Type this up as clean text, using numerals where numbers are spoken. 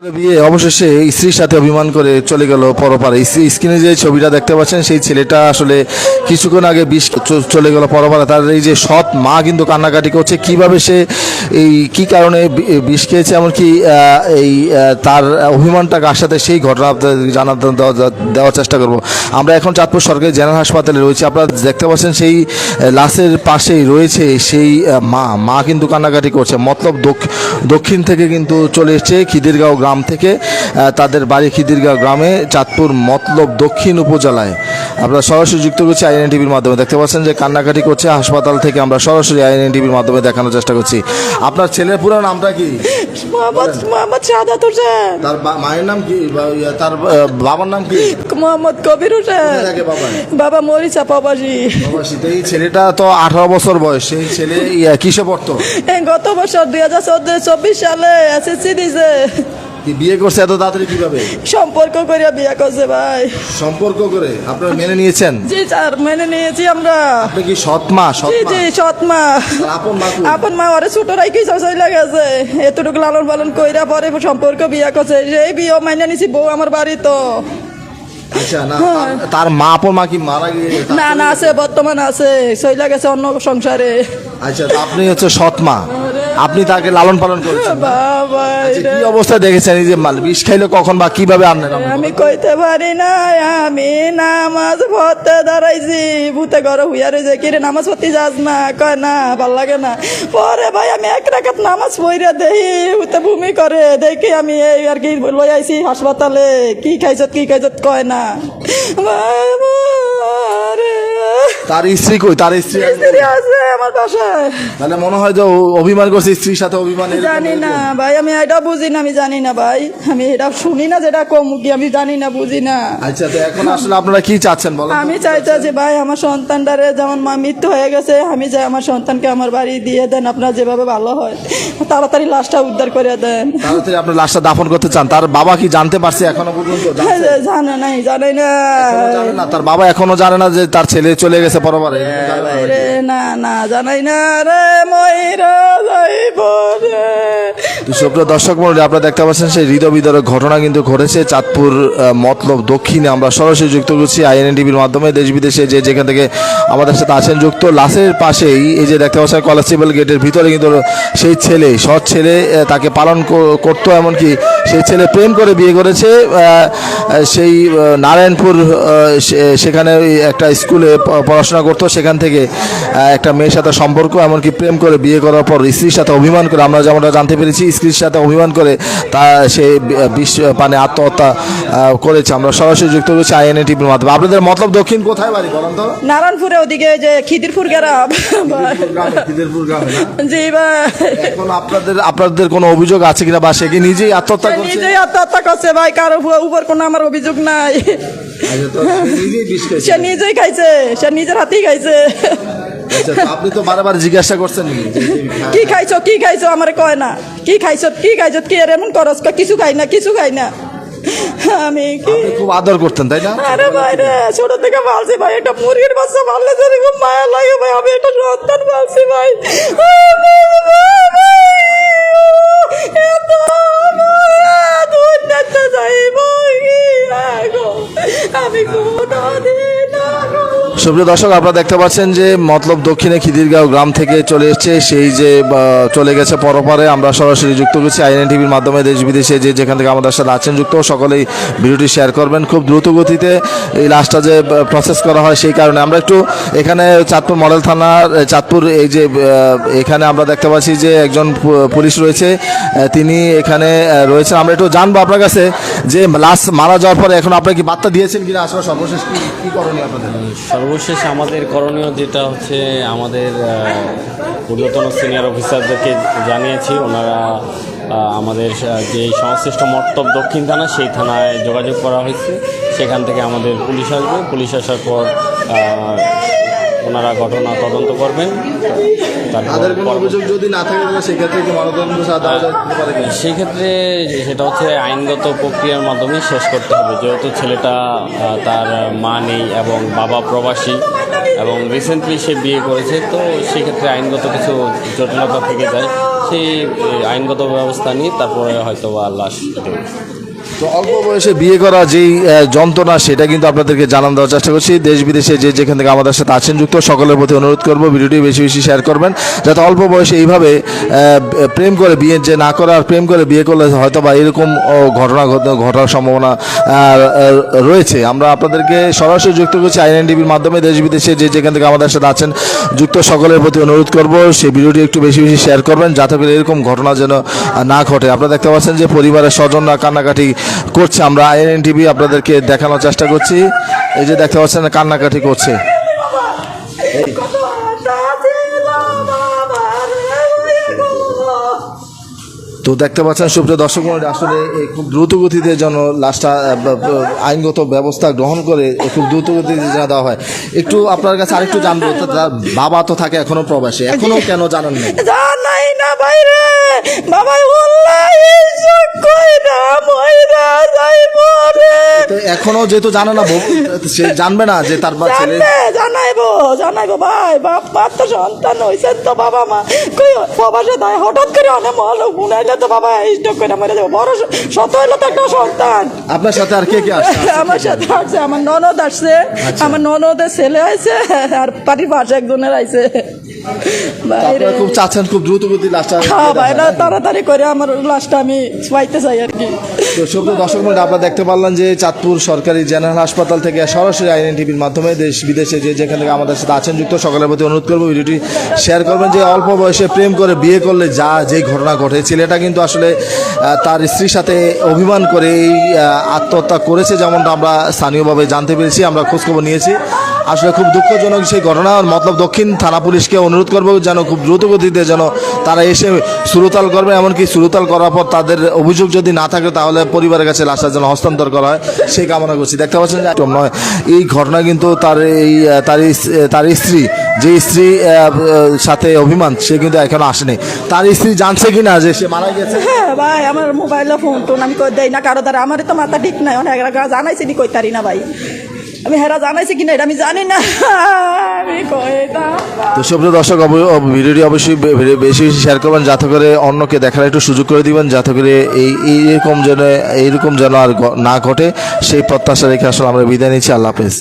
বিয়ে অবশেষে স্ত্রীর সাথে অভিমান করে চলে গেল পরপারে। স্ক্রিনে যে ছবিটা দেখতে পাচ্ছেন সেই ছেলেটা আসলে কিছুক্ষণ আগে বিষ চলে গেল পরপারে। তার এই যে সৎ মা কিন্তু কান্নাকাটি করছে কিভাবে সে এই কি কারণে বিষ খেয়েছে, এমনকি এই তার অভিমানটা কার সাথে সেই ঘটনা আপনাদের দেওয়ার চেষ্টা করব। আমরা এখন চাঁদপুর সরকারি জেনারেল হাসপাতালে রয়েছি। আপনারা দেখতে পাচ্ছেন সেই লাশের পাশেই রয়েছে সেই মা কিন্তু কান্নাকাটি করছে। মতলব দক্ষিণ থেকে কিন্তু চলে এসছে খিদিরগাঁও গ্রাম থেকে, তাদের বাড়ি খিদিরগাঁও গ্রামে, চাঁদপুর মতলব দক্ষিণ উপজেলায়। আমরা সরাসরি যুক্ত করছি আইএনএন টিভির মাধ্যমে। দেখতে পাচ্ছেন যে কান্নাকাটি করছে হাসপাতাল থেকে, আমরা সরাসরি আইএনএন টিভির মাধ্যমে দেখানোর চেষ্টা করছি। আপনার ছেলের পুরো নামটা কি? মোহাম্মদ শাহাদাত হোসেন। তার মায়ের নাম কি? তার বাবার নাম কি? মোহাম্মদ কবির হোসেন। বাবা মরিচা প্রবাসী। এই ছেলেটা তো 18 বছর বয়স। সেই ছেলে কিসে পড়তো? গত বছর 2024 সালে এসএসসি দিছে। কি বিয়ে করছে এত তাড়াতাড়ি কিভাবে? সম্পর্ক করে বিয়ে করছে ভাই। সম্পর্ক করে আপনারা মেনে নিয়েছেন? জি স্যার, মেনে নিয়েছি আমরা। আপনি কি সৎ মা? জি সৎ মা। আপন মা ওরে ছোট রাইকি চলে গেছে, এতটুকু লালন পালন কইরা পরে সম্পর্ক বিয়ে করছে। সেই বিয়ে মাইনা নিছি, বউ আমার বাড়ি তো। আচ্ছা, না তার মা আপন মা কি মারা গিয়েছে? না আছে, বর্তমান আছে, চলে গেছে অন্য সংসারে। আচ্ছা, আপনি হচ্ছে সৎ মা, আপনি তাকে লালন পালন করেছেন। বাবা কি অবস্থা দেখেছেন এই যে বিষ খাইলো কখন বা কিভাবে আনলেন? আমি কইতে পারি না। আমি নামাজ পড়তে দাঁড়াইছি, ভূতে ঘরে হুইয়া রয়েছে, কিরে নামাজ পড়তে যাস না? কয় না, ভাল লাগে না। পরে ভাই আমি এক রাকাত নামাজ পড়ে দেখি ভূতে ভূমি করে, দেখি আমি এই আর কি লই আইছি হাসপাতালে। কি খাইছত কয় না। তার স্ত্রী কই? তার স্ত্রী আছে আমার বাসায়। তাহলে মনে হয় যে অভিমান করছে স্ত্রীর সাথে। অভিমান জানি না ভাই, আমি এটা বুঝি না, আমি জানি না ভাই, আমি এটা শুনি না, যেটা কম কি আমি জানি না, বুঝি না। আচ্ছা, তো এখন আসলে আপনারা কি চাচ্ছেন বলেন? আমি চাইতেছি ভাই আমার সন্তানটারে, যেমন মা মৃত্যু হয়ে গেছে, আমি চাই আমার সন্তানকে আমার বাড়ি দিয়ে দেন, আপনার যেভাবে ভালো হয় তাড়াতাড়ি লাশটা উদ্ধার করে দেন। তাড়াতাড়ি আপনার লাশটা দাফন করতে চান। তার বাবা কি জানতে পারছে এখনো পর্যন্ত? জানে না। তার বাবা এখনো জানে না যে তার ছেলে চলে গেছে পরবারে? না জানাই না রে ময়রা যাইব রে। সুপ্রিয় দর্শক মণ্ডলী, আপনারা দেখতে পাচ্ছেন সেই হৃদয় বিদারক ঘটনা কিন্তু ঘটেছে চাঁদপুর মতলব দক্ষিণে। আমরা সরাসরি যুক্ত করছি আইএনএন টিভির মাধ্যমে। দেশ বিদেশে যে যেখান থেকে আমাদের সাথে আছেন যুক্ত, লাশের পাশেই এই যে দেখতে পাচ্ছেন কলেস্টেবল গেটের ভিতরে কিন্তু সেই ছেলে, সৎ ছেলে, তাকে পালন করতো, এমনকি সেই ছেলে প্রেম করে বিয়ে করেছে। সেই নারায়ণপুর সেখানে একটা স্কুলে পড়াশোনা করতো, সেখান থেকে একটা মেয়ের সাথে সম্পর্ক, এমনকি প্রেম করে বিয়ে করার পর স্ত্রীর সাথে অভিমান করে, আমরা যেমনটা জানতে পেরেছি, স্ত্রীর সাথে অভিমান করে তা সে বিষ পানে আত্মহত্যা করেছে। আমরা সরাসরি যুক্ত করছি আইএনএন টিভির মাধ্যমে। আপনাদের মতলব দক্ষিণ কোথায় বাড়ি বলেন তো? নারায়ণপুরে, ওদিকে যে খিদিরপুর গ্রাম। খিদিরপুর গ্রামে না? জি ভাই। এখন আপনাদের কোনো অভিযোগ আছে কিনা, বা সে কি নিজেই আত্মহত্যা করছে? নিজেই আত্মহত্যা করছে ভাই, কারো উপর কোনো আমার অভিযোগ নাই। সে নিজেই খাইছে, সে নিজের হাতেই খাইছে। আপনি তো বারবার জিজ্ঞাসা করছেন কি খাইছো আমার কয় না। কি খাইছো কি এমন করস? কিছু খাই না। আমি কি খুব আদর করতেন তাই না? আরে ভাই রে, ছোট থেকে পালছি ভাই, একটা মুরগির বাচ্চা পাললে যদি খুব মায়া লাগে ভাই, আমি একটা সন্তান পালছি ভাই। আমি সুপ্রিয় দর্শক, আপনারা দেখতে পাচ্ছেন যে মতলব দক্ষিণে খিদিরগাঁও গ্রাম থেকে চলে এসছে সেই যে চলে গেছে পরপারে। আমরা সরাসরি যুক্ত করছি আইএনএন টিভির মাধ্যমে। দেশ বিদেশে যে যেখান থেকে আমাদের সাথে আছেন যুক্ত, সকলেই ভিডিওটি শেয়ার করবেন। খুব দ্রুত গতিতে এই লাশটা যে প্রসেস করা হয়, সেই কারণে আমরা একটু এখানে চাঁদপুর মডেল থানার চাঁদপুর এই যে এখানে আমরা দেখতে পাচ্ছি যে একজন পুলিশ রয়েছে, তিনি এখানে রয়েছেন। আমরা একটু জানবো আপনার কাছে যে লাশ মারা যাওয়ার পরে এখন আপনারা কি বার্তা দিয়েছেন কিনা, আসলে সর্বশেষ কি করণীয় আপনাদের? সর্বশেষ আমাদের করণীয় যেটা হচ্ছে, আমাদের ঊর্ধ্বতন সিনিয়র অফিসারদেরকে জানিয়েছি। ওনারা আমাদের যে সংশ্লিষ্ট মতলব দক্ষিণ থানা, সেই থানায় যোগাযোগ করা হয়েছে। সেখান থেকে আমাদের পুলিশ আসবে। পুলিশ আসার পর ওনারা ঘটনা তদন্ত করবেন। সেক্ষেত্রে সেটা হচ্ছে আইনগত প্রক্রিয়ার মাধ্যমে শেষ করতে হবে, যেহেতু ছেলেটা তার মা নেই এবং বাবা প্রবাসী এবং রিসেন্টলি সে বিয়ে করেছে, তো সেক্ষেত্রে আইনগত কিছু জটিলতা থেকে যায়। দেখি আইনগত ব্যবস্থা নিই, তারপরে হয়তো বা লাশ দেব। তো অল্প বয়সে বিয়ে করা যেই যন্ত্রণা সেটা কিন্তু আপনাদেরকে জানান দেওয়ার চেষ্টা করছি। দেশ বিদেশে যে যেখান থেকে আমাদের সাথে আছেন যুক্ত সকলের প্রতি অনুরোধ করব ভিডিওটি বেশি বেশি শেয়ার করবেন, যাতে অল্প বয়সে এইভাবে প্রেম করে বিয়ে যে না করা আর প্রেম করে বিয়ে করলে হয়তো বা এরকম ঘটনা ঘটার সম্ভাবনা রয়েছে। আমরা আপনাদেরকে সরাসরি যুক্ত করছি INTVর মাধ্যমে। দেশ বিদেশে যে যেখান থেকে আমাদের সাথে আছেন যুক্ত সকলের প্রতি অনুরোধ করব সেই ভিডিওটি একটু বেশি বেশি শেয়ার করবেন, যাতে করে এরকম ঘটনা যেন না ঘটে। আপনারা দেখতে পাচ্ছেন যে পরিবারের স্বজনরা কান্নাকাটি করছে, আমরা INTV আপনাদেরকে দেখানোর চেষ্টা করছি। এই যে দেখতে পাচ্ছেন কান্নাকাটি করছে। তো দেখতে পাচ্ছেন সুপ্রিয় দর্শক মণ্ডলী, আসলে খুব দ্রুত গতিতে যেন লাশটা আইনগত ব্যবস্থা গ্রহণ করে খুব দ্রুত গতিতে যেন দেওয়া হয়। একটু আপনার কাছে আরেকটু জানবো, তার বাবা তো থাকে এখনো প্রবাসে, এখনো কেন জানেন না? জানাই না বাইরে বাবা তো এখনো যেহেতু জানে না, সে জানবে না যে তার ছেলে। জানাইবো ভাই, বাপ তো সন্তান হয়েছে তো, বাবা মা কই প্রবাসে তাই হঠাৎ করে অনেক মহল গুনাইলে তো বাবা স্টক করে মরে যাবো। বড় শত হইলো তো একটা সন্তান। আপনার সাথে আর কে কে আসছে? আমার সাথে আসছে আমার ননদ আসছে, আমার ননদের ছেলে আছে, আর পাটির পাশে একজনের আইছে। আপনারা খুব চাচ্ছেন খুব দ্রুত গতি লাশটা। হ্যাঁ ভাই, তাড়াতাড়ি করে আমার লাশটা আমি পাইতে চাই আর কি। তো সুপ্রিয় দর্শক মণ্ডলী, আপনারা দেখতে পারলেন যে চাঁদপুর সরকারি জেনারেল হাসপাতাল থেকে সরাসরি INTVর মাধ্যমে দেশ বিদেশে যে যেখান থেকে আমাদের সাথে আছেন যুক্ত সকলের প্রতি অনুরোধ করবো ভিডিওটি শেয়ার করবেন। যে অল্প বয়সে প্রেম করে বিয়ে করলে যেই ঘটনা ঘটে, ছেলেটা কিন্তু আসলে তার স্ত্রীর সাথে অভিমান করে এই আত্মহত্যা করেছে, যেমনটা আমরা স্থানীয়ভাবে জানতে পেরেছি, আমরা খোঁজখবর নিয়েছি। আসলে খুব দুঃখজনক সেই ঘটনা। মতলব দক্ষিণ থানা পুলিশকে অনুরোধ করবো যেন খুব দ্রুত গতিতে যেন তারা এসে সুরতাল করবে, এমনকি সুরতাল করার পর তাদের অভিযোগ যদি না থাকে তাহলে পরিবারের কাছে লাশটা যেন হস্তান্তর করা হয় সেই কামনা করছি। দেখতে পাচ্ছেন যে নয় এই ঘটনা কিন্তু তার স্ত্রী, যে স্ত্রী সাথে অভিমান, সে কিন্তু এখনো আসেনি। তার স্ত্রী জানছে কিনা যে সে মারা গেছে? হ্যাঁ ভাই, আমার মোবাইলে ফোন টোন আমি কই দেই না কারো দ্বারা, আমার তো মাথা ঠিক নাই, অনেক জানাইছি নি কইতারি না ভাই, আমি হেরা জানাইছি কিনা এটা আমি জানি না, আমি কইতাম। তো সুপ্রিয় দর্শক, ভিডিওটি অবশ্যই বেশি বেশি শেয়ার করবেন, যাতে করে অন্যকে দেখার একটু সুযোগ করে দিবেন, যাতে করে এইরকম যেন আর না ঘটে সেই প্রত্যাশা রেখে আসলে আমরা বিদায় নিচ্ছি। আল্লাহ হাফেজ।